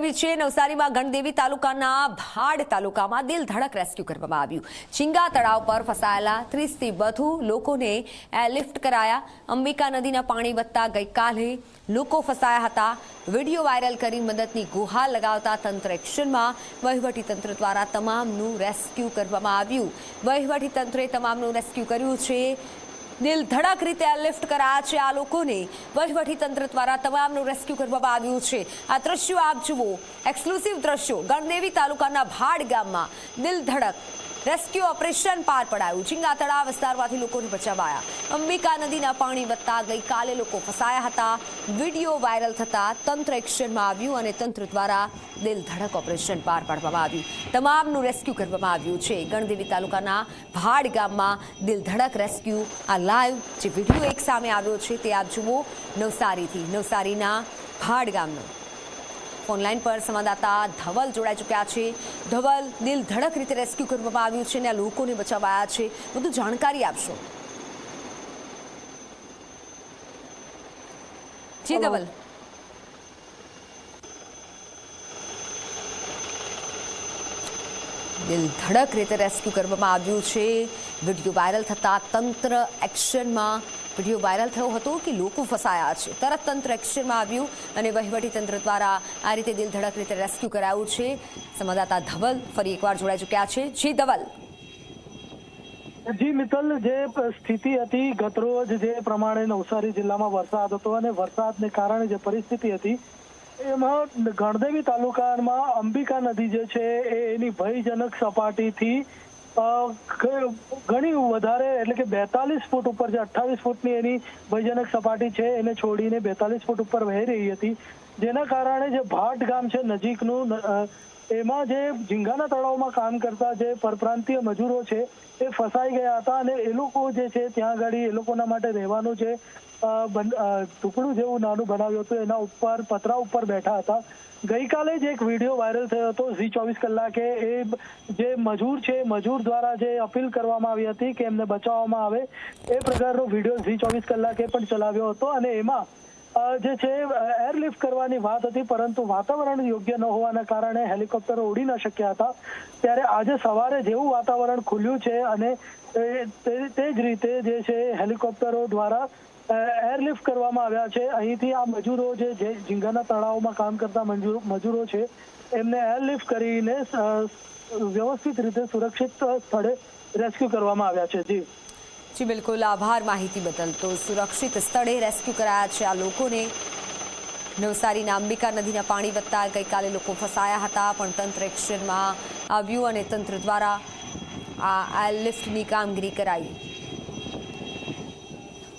મેળવી છે। નવસારીમાં ગણદેવી તાલુકાના ભાડ તાલુકામાં દિલ ધડક રેસ્ક્યુ કરવામાં આવ્યું। ચિંગા તળાવ પર ફસાયેલા 30 થી વધુ લોકોને એરલિફ્ટ કરાયા। અંબિકા નદીના પાણી વધતા ગઈકાલે લોકો ફસાયા હતા। વિડીયો વાયરલ કરી મદદની ગુહાર લગાવતા તંત્ર એક્શનમાં। વહીવટીતંત્ર દ્વારા તમામનું રેસ્ક્યુ કરવામાં આવ્યું। વહીવટીતંત્રે તમામનું રેસ્ક્યુ કર્યું છે। દિલ ધડક રીતે એરલિફ્ટ કરાયા છે આ લોકોને। વહીવટીતંત્ર દ્વારા તમામનું રેસ્ક્યુ કરવામાં આવ્યું છે। આ દ્રશ્યો આપ જુઓ, એક્સક્લુસિવ દ્રશ્યો। ગણદેવી તાલુકાના ભાડ ગામમાં દિલ ધડક રેસ્ક્યુ ઓપરેશન પાર પડાયું। ચિંગા તળાવ વિસ્તારમાંથી લોકોને બચાવાયા। અંબિકા નદીના પાણી વધતા ગઈકાલે લોકો ફસાયા હતા। વિડીયો વાયરલ થતા તંત્ર એક્શનમાં આવ્યું અને તંત્ર દ્વારા દિલ ધડક ઓપરેશન પાર પાડવામાં આવ્યું। તમામનું રેસ્ક્યુ કરવામાં આવ્યું છે। ગણદેવી તાલુકાના ભાડ ગામમાં દિલ ધડક રેસ્ક્યુ। આ લાઈવ જે વિડીયો એક સામે આવ્યો છે તે આપ જુઓ, નવસારીના ભાડ ગામનો। ઓનલાઈન પર સંવાદદાતા ધવલ જોડાઈ ચૂક્યા છે। ધવલ, દિલ ધડક રીતે રેસ્ક્યુ કરવામાં આવ્યું છે અને આ લોકોને બચાવાયા છે, બધું જાણકારી આપશો। જી ધવલ। દિલ ધડક રીતે રેસ્ક્યુ કરવામાં આવ્યું છે। વિડીયો વાયરલ થતા તંત્ર એક્શનમાં। વિડીયો વાયરલ થયો હતો કે લોકો ફસાયા છે, તરત તંત્ર એક્શનમાં આવ્યું અને વહીવટીતંત્ર દ્વારા આ રીતે દિલ ધડક રીતે રેસ્ક્યુ કરાયું છે। સંવાદદાતા ધવલ ફરી એકવાર જોડાઈ ચૂક્યા છે। જી ધવલ। જી મિત્તલ, જે સ્થિતિ હતી ગતરોજ જે પ્રમાણે નવસારી જિલ્લામાં વરસાદ હતો અને વરસાદને કારણે જે પરિસ્થિતિ હતી એમાં ગણદેવી તાલુકામાં અંબિકા નદી જે છે એની ભયજનક સપાટીથી ઘણી વધારે એટલે કે 42 ફૂટ ઉપર, જે 28 ફૂટની એની ભયજનક સપાટી છે એને છોડીને 42 ફૂટ ઉપર વહી રહી હતી, જેના કારણે જે ભાટ ગામ છે નજીકનું, એમાં જે ઝીંગાના તળાવમાં કામ કરતા જે પરપ્રાંતીય મજૂરો છે એ ફસાઈ ગયા હતા અને એ લોકો જે છે ત્યાં આગળ એ લોકોના માટે રહેવાનું જે ઝૂંપડું જેવું નાનું બનાવ્યું હતું એના ઉપર પતરા ઉપર બેઠા હતા। ગઈકાલે જ એક વિડીયો વાયરલ થયો હતો ઝી 24 કલાકે। એ જે મજૂર છે, મજૂર દ્વારા જે અપીલ કરવામાં આવી હતી કે એમને બચાવવામાં આવે એ પ્રકારનો વિડીયો ઝી 24 કલાકે પણ ચલાવ્યો હતો અને એમાં જે છે એરલિફ્ટ કરવાની વાત હતી, પરંતુ વાતાવરણ યોગ્ય ન હોવાના કારણે હેલિકોપ્ટરો ઉડી ન શક્યા હતા। ત્યારે આજે સવારે જેવું વાતાવરણ ખુલ્યું છે અને તે જ રીતે જે છે હેલિકોપ્ટરો દ્વારા એરલિફ્ટ કરવામાં આવ્યા છે। અહીંથી આ મજૂરો જે ઝીંગાના તળાવમાં કામ કરતા મજૂરો છે એમને એરલિફ્ટ કરીને વ્યવસ્થિત રીતે સુરક્ષિત સ્થળે રેસ્ક્યુ કરવામાં આવ્યા છે। જી જી બિલકુલ, આભાર માહિતી બદલ। તો સુરક્ષિત સ્થળે રેસ્ક્યુ કરાયા છે આ લોકોને। નવસારીના અંબિકા નદીના પાણી વધતા ગઈકાલે લોકો ફસાયા હતા, પણ તંત્ર એક્શનમાં આવ્યું અને તંત્ર દ્વારા આ એરલિફ્ટની કામગીરી કરાઈ।